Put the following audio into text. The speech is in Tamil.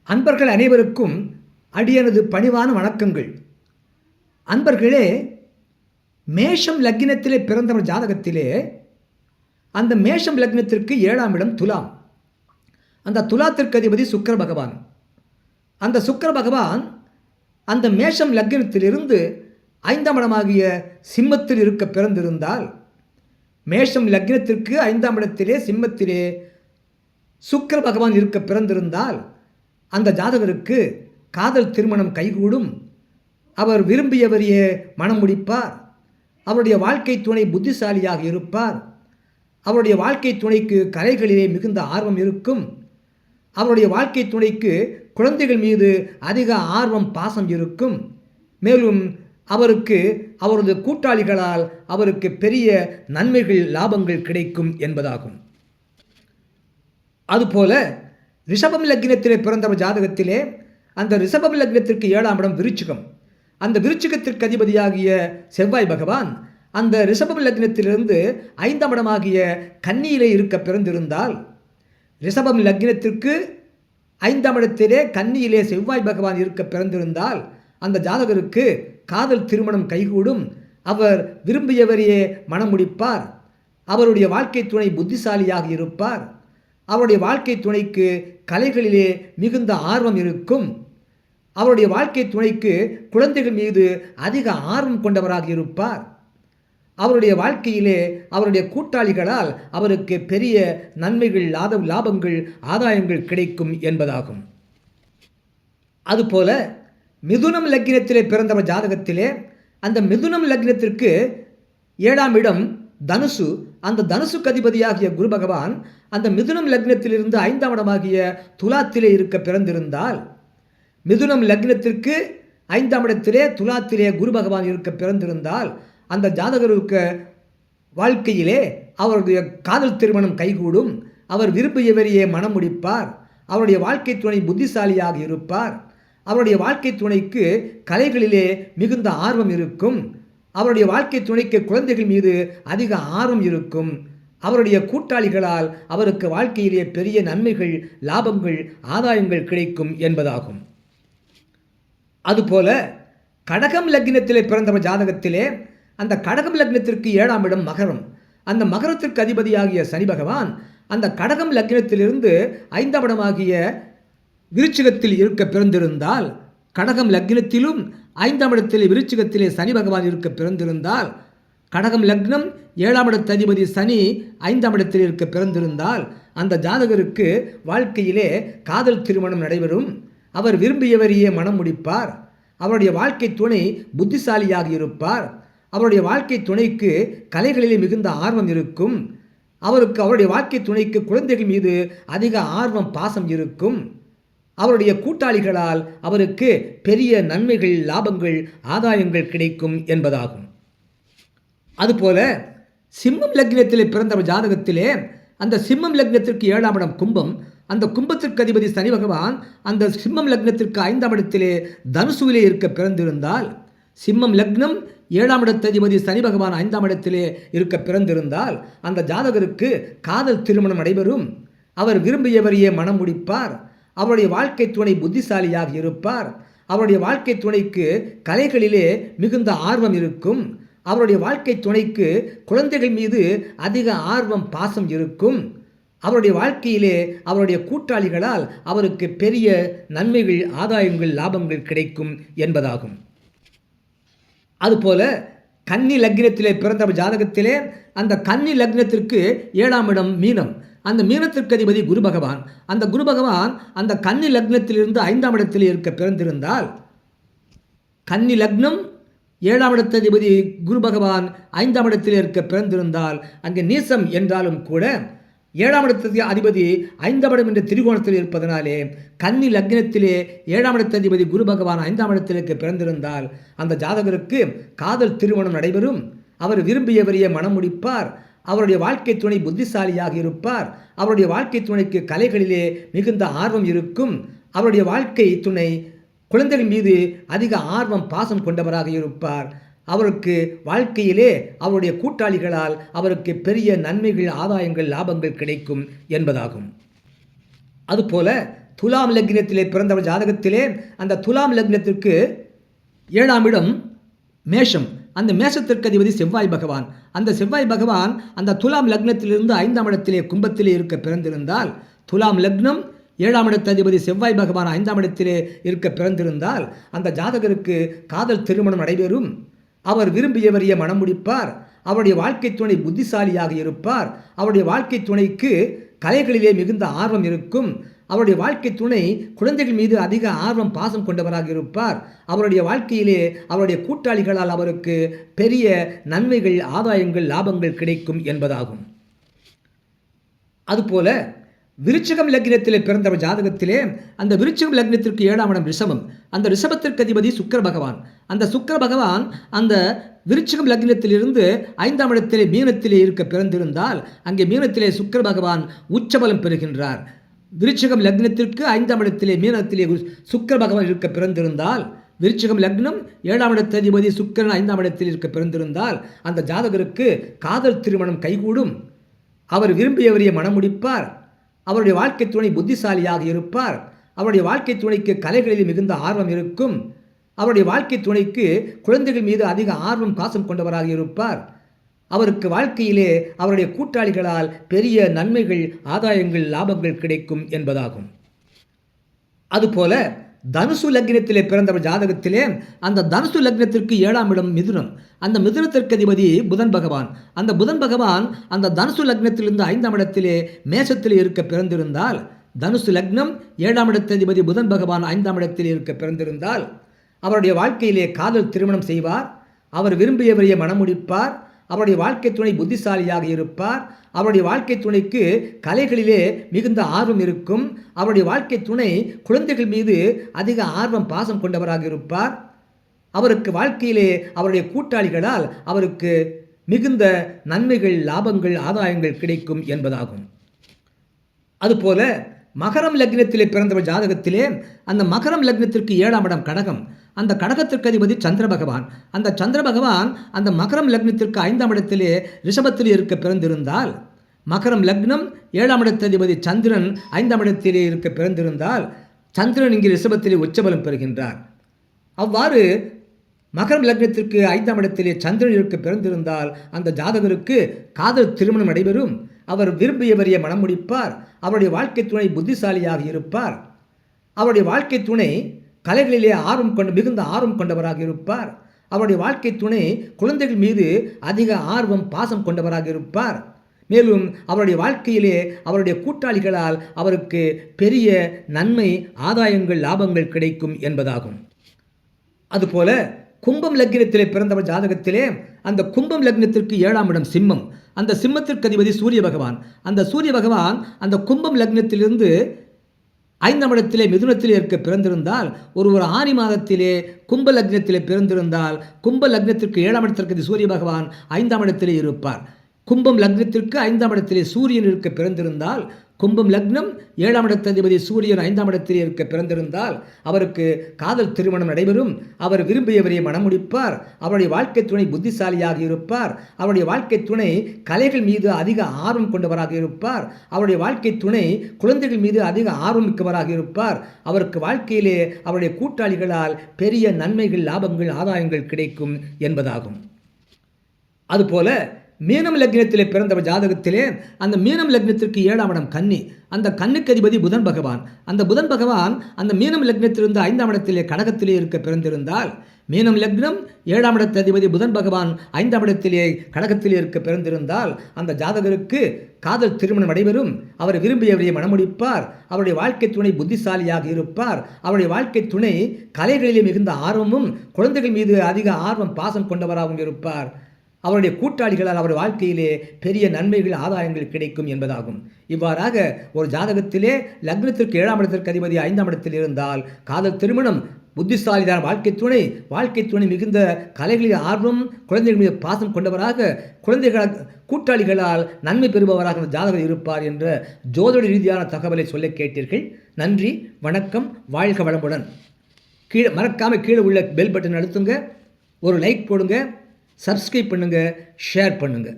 அன்பர்கள் அனைவருக்கும் அடியனது பணிவான வணக்கங்கள். அன்பர்களே, மேஷம் லக்னத்திலே பிறந்தவர் ஜாதகத்திலே அந்த மேஷம் லக்னத்திற்கு 7ஆம் இடம் துலாம். அந்த துலாத்திற்கு அதிபதி சுக்கிர பகவான். அந்த சுக்கிர பகவான் அந்த மேஷம் லக்னத்திலிருந்து 5ஆம் இடமாகிய சிம்மத்தில் இருக்க பிறந்திருந்தால், மேஷம் லக்னத்திற்கு 5ஆம் இடத்திலே சிம்மத்திலே சுக்கிர பகவான் இருக்க பிறந்திருந்தால் அந்த ஜாதகருக்கு காதல் திருமணம் கைகூடும். அவர் விரும்பியவரையே மனம் முடிப்பார். அவருடைய வாழ்க்கை துணை புத்திசாலியாக இருப்பார். அவருடைய வாழ்க்கை துணைக்கு கலைகளிலே மிகுந்த ஆர்வம் இருக்கும். அவருடைய வாழ்க்கை துணைக்கு குழந்தைகள் மீது அதிக ஆர்வம் பாசம் இருக்கும். மேலும் அவருக்கு அவரது கூட்டாளிகளால் அவருக்கு பெரிய நன்மைகள் லாபங்கள் கிடைக்கும் என்பதாகும். அதுபோல ரிஷபம் லக்னத்திலே பிறந்தவர் ஜாதகத்திலே அந்த ரிஷபம் லக்னத்திற்கு 7ஆம் இடம் விருச்சிகம். அந்த விருச்சிகத்திற்கு அதிபதியாகிய செவ்வாய் பகவான் அந்த ரிஷபம் லக்னத்திலிருந்து 5ஆம் இடமாகிய கன்னியிலே இருக்க பிறந்திருந்தால், ரிஷபம் லக்னத்திற்கு 5ஆம் இடத்திலே கன்னியிலே செவ்வாய் பகவான் இருக்க பிறந்திருந்தால் அந்த ஜாதகருக்கு காதல் திருமணம் கைகூடும். அவர் விரும்பியவரையே மனம் முடிப்பார். அவருடைய வாழ்க்கை துணை புத்திசாலியாக இருப்பார். அவருடைய வாழ்க்கை துணைக்கு கலைகளிலே மிகுந்த ஆர்வம் இருக்கும். அவருடைய வாழ்க்கை துணைக்கு குழந்தைகள் மீது அதிக ஆர்வம் கொண்டவராக இருப்பார். அவருடைய வாழ்க்கையிலே அவருடைய கூட்டாளிகளால் அவருக்கு பெரிய நன்மைகள் லாபங்கள் ஆதாயங்கள் கிடைக்கும் என்பதாகும். அதுபோல மிதுனம் லக்னத்திலே பிறந்தவர் ஜாதகத்திலே அந்த மிதுனம் லக்னத்திற்கு 7ஆம் இடம் தனுசு. அந்த தனுசுக்கு அதிபதியாகிய குரு பகவான் அந்த மிதுனம் லக்னத்திலிருந்து 5ஆம் இடமாகிய துலாத்திலே இருக்க பிறந்திருந்தால், மிதுனம் லக்னத்திற்கு 5ஆம் இடத்திலே துலாத்திலே குரு பகவான் இருக்க பிறந்திருந்தால் அந்த ஜாதகருக்கு வாழ்க்கையிலே அவருடைய காதல் திருமணம் கைகூடும். அவர் விரும்பியவரையே மனம் முடிப்பார். அவருடைய வாழ்க்கை துணை புத்திசாலியாக இருப்பார். அவருடைய வாழ்க்கை துணைக்கு கலைகளிலே மிகுந்த ஆர்வம் இருக்கும். அவருடைய வாழ்க்கை துணைக்கு குழந்தைகள் மீது அதிக ஆர்வம் இருக்கும். அவருடைய கூட்டாளிகளால் அவருக்கு வாழ்க்கையிலே பெரிய நன்மைகள் லாபங்கள் ஆதாயங்கள் கிடைக்கும் என்பதாகும். அதுபோல கடகம் லக்னத்திலே பிறந்தவர் ஜாதகத்திலே அந்த கடகம் லக்னத்திற்கு 7ஆம் இடம் மகரம். அந்த மகரத்திற்கு அதிபதியாகிய சனி பகவான் அந்த கடகம் லக்னத்திலிருந்து 5ஆம் இடமாகிய விருச்சிகத்தில் இருக்க பிறந்திருந்தால், கடகம் லக்னத்திலும் 5ஆம் இடத்திலே விருச்சிகத்திலே சனி பகவான் இருக்க பிறந்திருந்தால், கடகம் லக்னம் 7ஆம் இடத்து அதிபதி சனி 5ஆம் இடத்தில் இருக்க பிறந்திருந்தால் அந்த ஜாதகருக்கு வாழ்க்கையிலே காதல் திருமணம் நடைபெறும். அவர் விரும்பியவரையே மனம் முடிப்பார். அவருடைய வாழ்க்கை துணை புத்திசாலியாக இருப்பார். அவருடைய வாழ்க்கை துணைக்கு கலைகளிலே மிகுந்த ஆர்வம் இருக்கும். அவருடைய வாழ்க்கை துணைக்கு குழந்தைகள் மீது அதிக ஆர்வம் பாசம் இருக்கும். அவருடைய கூட்டாளிகளால் அவருக்கு பெரிய நன்மைகள் லாபங்கள் ஆதாயங்கள் கிடைக்கும் என்பதாகும். அதுபோல சிம்மம் லக்னத்திலே பிறந்தவர் ஜாதகத்திலே அந்த சிம்மம் லக்னத்திற்கு 7ஆம் இடம் கும்பம். அந்த கும்பத்திற்கு அதிபதி சனி பகவான் அந்த சிம்மம் லக்னத்திற்கு 5ஆம் இடத்திலே தனுசுவிலே இருக்க பிறந்திருந்தால், சிம்மம் லக்னம் 7ஆம் இடத்து அதிபதி சனி பகவான் 5ஆம் இடத்திலே இருக்க பிறந்திருந்தால் அந்த ஜாதகருக்கு காதல் திருமணம் நடைபெறும். அவர் விரும்பியவரையே மனம் முடிப்பார். அவருடைய வாழ்க்கை துணை புத்திசாலியாக இருப்பார். அவருடைய வாழ்க்கை துணைக்கு கலைகளிலே மிகுந்த ஆர்வம் இருக்கும். அவருடைய வாழ்க்கை துணைக்கு குழந்தைகள் மீது அதிக ஆர்வம் பாசம் இருக்கும். அவருடைய வாழ்க்கையிலே அவருடைய கூட்டாளிகளால் அவருக்கு பெரிய நன்மைகள் ஆதாயங்கள் லாபங்கள் கிடைக்கும் என்பதாகும். அதுபோல கன்னி லக்னத்திலே பிறந்தவர் ஜாதகத்திலே அந்த கன்னி லக்னத்திற்கு 7ஆம் இடம் மீனம். அந்த மீனத்திற்கு அதிபதி குரு பகவான். அந்த குரு பகவான் அந்த கன்னி லக்னத்திலிருந்து 5ஆம் இடத்திலே இருக்க பிறந்திருந்தால், கன்னி லக்னம் 7ஆம் இடத்து அதிபதி குரு பகவான் 5ஆம் இடத்திலே இருக்க பிறந்திருந்தால் அங்கே நீசம் என்றாலும் கூட 7ஆம் இடத்து அதிபதி 5ஆம் இடம் என்ற திரிகோணத்தில் இருப்பதனாலே கன்னி லக்னத்திலே 7ஆம் இடத்து அதிபதி குரு பகவான் 5ஆம் இடத்திற்கு பிறந்திருந்தால் அந்த ஜாதகருக்கு காதல் திருமணம் நடைபெறும். அவர் விரும்பியவரையே மனம் முடிப்பார். அவருடைய வாழ்க்கை துணை புத்திசாலியாக இருப்பார். அவருடைய வாழ்க்கை துணைக்கு கலைகளிலே மிகுந்த ஆர்வம் இருக்கும். அவருடைய வாழ்க்கை துணை குழந்தைகள் மீது அதிக ஆர்வம் பாசம் கொண்டவராக இருப்பார். அவருக்கு வாழ்க்கையிலே அவருடைய கூட்டாளிகளால் அவருக்கு பெரிய நன்மைகள் ஆதாயங்கள் லாபங்கள் கிடைக்கும் என்பதாகும். அதுபோல துலாம் லக்னத்திலே பிறந்தவர் ஜாதகத்திலே அந்த துலாம் லக்னத்திற்கு 7ஆம் இடம் மேஷம். அந்த மேஷத்திற்கு அதிபதி செவ்வாய் பகவான். அந்த செவ்வாய் பகவான் அந்த துலாம் லக்னத்திலிருந்து 5ஆம் இடத்திலே கும்பத்திலே இருக்க பிறந்திருந்தால், துலாம் லக்னம் 7ஆம் இடத்து அதிபதி செவ்வாய் பகவான் 5ஆம் இடத்திலே இருக்க பிறந்திருந்தால் அந்த ஜாதகருக்கு காதல் திருமணம் நடைபெறும். அவர் விரும்பியவரைய மனம் முடிப்பார். அவருடைய வாழ்க்கை துணை புத்திசாலியாக இருப்பார். அவருடைய வாழ்க்கை துணைக்கு கலைகளிலே மிகுந்த ஆர்வம் இருக்கும். அவருடைய வாழ்க்கை துணை குழந்தைகள் மீது அதிக ஆர்வம் பாசம் கொண்டவராக இருப்பார். அவருடைய வாழ்க்கையிலே அவருடைய கூட்டாளிகளால் அவருக்கு பெரிய நன்மைகள், ஆதாயங்கள், லாபங்கள் கிடைக்கும் என்பதாகும். அதுபோல விருச்சிகம் லக்னத்திலே பிறந்தவர் ஜாதகத்திலே அந்த விருச்சிகம் லக்னத்திற்கு 7ஆம் இடம் ரிஷபம். அந்த ரிஷபத்திற்கு அதிபதி சுக்கிர பகவான். அந்த சுக்கிர பகவான் அந்த விருச்சிகம் லக்னத்திலிருந்து 5ஆம் இடத்திலே மீனத்திலே இருக்க பிறந்திருந்தால் அங்கே மீனத்திலே சுக்கிர பகவான் உச்சபலம் பெறுகின்றார். விருச்சிகம் லக்னத்திற்கு 5ஆம் இடத்திலே மீனத்திலே சுக்கிர பகவான் இருக்க பிறந்திருந்தால், விருச்சிகம் லக்னம் 7ஆம் இடத்து அதிபதி சுக்கிரன் 5ஆம் இடத்தில் இருக்க பிறந்திருந்தால் அந்த ஜாதகருக்கு காதல் திருமணம் கைகூடும். அவர் விரும்பியவரைய மனம் முடிப்பார். அவருடைய வாழ்க்கை துணை புத்திசாலியாக இருப்பார். அவருடைய வாழ்க்கை துணைக்கு கலைகளில் மிகுந்த ஆர்வம் இருக்கும். அவருடைய வாழ்க்கை துணைக்கு குழந்தைகள் மீது அதிக ஆர்வம் பாசம் கொண்டவராக இருப்பார். அவருக்கு வாழ்க்கையிலே அவருடைய கூட்டாளிகளால் பெரிய நன்மைகள், ஆதாயங்கள், லாபங்கள் கிடைக்கும் என்பதாகும். அதுபோல தனுசு லக்னத்திலே பிறந்தவர் ஜாதகத்திலே அந்த தனுசு லக்னத்திற்கு 7ஆம் இடம் மிதுனம். அந்த மிதுனத்திற்கு அதிபதி புதன் பகவான். அந்த புதன் பகவான் அந்த தனுசு லக்னத்திலிருந்து 5ஆம் இடத்திலே மேஷத்திலே இருக்க பிறந்திருந்தால், தனுசு லக்னம் 7ஆம் இடத்து அதிபதி புதன் பகவான் 5ஆம் இடத்திலே இருக்க பிறந்திருந்தால் அவருடைய வாழ்க்கையிலே காதல் திருமணம் செய்வார். அவர் விரும்பியவரைய மனம் முடிப்பார். அவருடைய வாழ்க்கை துணை புத்திசாலியாக இருப்பார். அவருடைய வாழ்க்கை துணைக்கு கலைகளிலே மிகுந்த ஆர்வம் இருக்கும். அவருடைய வாழ்க்கை துணை குழந்தைகள் மீது அதிக ஆர்வம் பாசம் கொண்டவராக இருப்பார். அவருக்கு வாழ்க்கையிலே அவருடைய கூட்டாளிகளால் அவருக்கு மிகுந்த நன்மைகள், லாபங்கள், ஆதாயங்கள் கிடைக்கும் என்பதாகும். அதுபோல மகரம் லக்னத்திலே பிறந்தவர் ஜாதகத்திலே அந்த மகரம் லக்னத்திற்கு 7ஆம் இடம் கடகம். அந்த கடகத்திற்கு அதிபதி சந்திர பகவான். அந்த சந்திர பகவான் அந்த மகரம் லக்னத்திற்கு 5ஆம் இடத்திலே ரிஷபத்தில் இருக்க பிறந்திருந்தால், மகரம் லக்னம் 7ஆம் இடத்து அதிபதி சந்திரன் 5ஆம் இடத்திலே இருக்க பிறந்திருந்தால் சந்திரன் இங்கே ரிஷபத்திலே உச்சபலம் பெறுகின்றார். அவ்வாறு மகரம் லக்னத்திற்கு 5ஆம் இடத்திலே சந்திரன் இருக்க பிறந்திருந்தால் அந்த ஜாதகருக்கு காதல் திருமணம் நடைபெறும். அவர் விரும்பியவரைய மனம் முடிப்பார். அவருடைய வாழ்க்கை துணை புத்திசாலியாக இருப்பார். அவருடைய வாழ்க்கை துணை கலைகளிலே மிகுந்த ஆர்வம் கொண்டவராக இருப்பார். அவருடைய வாழ்க்கை துணை குழந்தைகள் மீது அதிக ஆர்வம் பாசம் கொண்டவராக இருப்பார். மேலும் அவருடைய வாழ்க்கையிலே அவருடைய கூட்டாளிகளால் அவருக்கு பெரிய நன்மை, ஆதாயங்கள், லாபங்கள் கிடைக்கும் என்பதாகும். அதுபோல கும்பம் லக்னத்திலே பிறந்தவர் ஜாதகத்திலே அந்த கும்பம் லக்னத்திற்கு 7ஆம் இடம் சிம்மம். அந்த சிம்மத்திற்கு அதிபதி சூரிய பகவான். அந்த சூரிய பகவான் அந்த கும்பம் லக்னத்திலிருந்து 5ஆம் இடத்திலே மிதுனத்திலே இருக்க பிறந்திருந்தால், ஒருவர் ஆனி மாதத்திலே கும்ப லக்னத்திலே பிறந்திருந்தால் கும்ப லக்னத்திற்கு 7ஆம் இடத்திற்கு சூரிய பகவான் 5ஆம் இடத்திலே இருப்பார். கும்பம் லக்னத்திற்கு 5ஆம் இடத்திலே சூரியன் இருக்க பிறந்திருந்தால், கும்பம் லக்னம் 7ஆம் இடத்து அதிபதி சூரியன் 5ஆம் இடத்திலே இருக்க பிறந்திருந்தால் அவருக்கு காதல் திருமணம் நடைபெறும். அவர் விரும்பியவரைய மனம் முடிப்பார். அவருடைய வாழ்க்கை துணை புத்திசாலியாக இருப்பார். அவருடைய வாழ்க்கை துணை கலைகள் மீது அதிக ஆர்வம் கொண்டவராக இருப்பார். அவருடைய வாழ்க்கை துணை குழந்தைகள் மீது அதிக ஆர்வம் மிக்கவராக இருப்பார். அவருக்கு வாழ்க்கையிலே அவருடைய கூட்டாளிகளால் பெரிய நன்மைகள், லாபங்கள், ஆதாயங்கள் கிடைக்கும் என்பதாகும். அதுபோல மீனம் லக்னத்திலே பிறந்தவர் ஜாதகத்திலே அந்த மீனம் லக்னத்திற்கு 7ஆம் இடம் கன்னி. அந்த கன்னிக்கு அதிபதி புதன் பகவான். அந்த புதன் பகவான் அந்த மீனம் லக்னத்திலிருந்து 5ஆம் இடத்திலே கடகத்திலே இருக்க பிறந்திருந்தால், மீனம் லக்னம் 7ஆம் இடத்து அதிபதி புதன் பகவான் 5ஆம் இடத்திலே கடகத்திலே இருக்க பிறந்திருந்தால் அந்த ஜாதகருக்கு காதல் திருமணம் நடைபெறும். அவர் விரும்பியவரைய மனமுடிப்பார். அவருடைய வாழ்க்கை துணை புத்திசாலியாக இருப்பார். அவருடைய வாழ்க்கை துணை கலைகளிலே மிகுந்த ஆர்வமும் குழந்தைகள் மீது அதிக ஆர்வம் பாசம் கொண்டவராகவும் இருப்பார். அவருடைய கூட்டாளிகளால் அவர் வாழ்க்கையிலே பெரிய நன்மைகள், ஆதாயங்கள் கிடைக்கும் என்பதாகும். இவ்வாறாக ஒரு ஜாதகத்திலே லக்னத்திற்கு 7ஆம் இடத்திற்கு அதிபதி 5ஆம் இடத்தில் இருந்தால் காதல் திருமணம், புத்திசாலிதான் வாழ்க்கை துணை மிகுந்த கலைகளில் ஆர்வம், குழந்தைகள் மீது பாசம் கொண்டவராக, கூட்டாளிகளால் நன்மை பெறுபவராக ஜாதகர் இருப்பார் என்ற ஜோதிட ரீதியான தகவலை சொல்ல கேட்டீர்கள். நன்றி, வணக்கம், வாழ்க வளமுடன். மறக்காமல் கீழே உள்ள பெல் பட்டன் அழுத்துங்க, ஒரு லைக் போடுங்க, சப்ஸ்கிரைப் பண்ணுங்கள், ஷேர் பண்ணுங்கள்.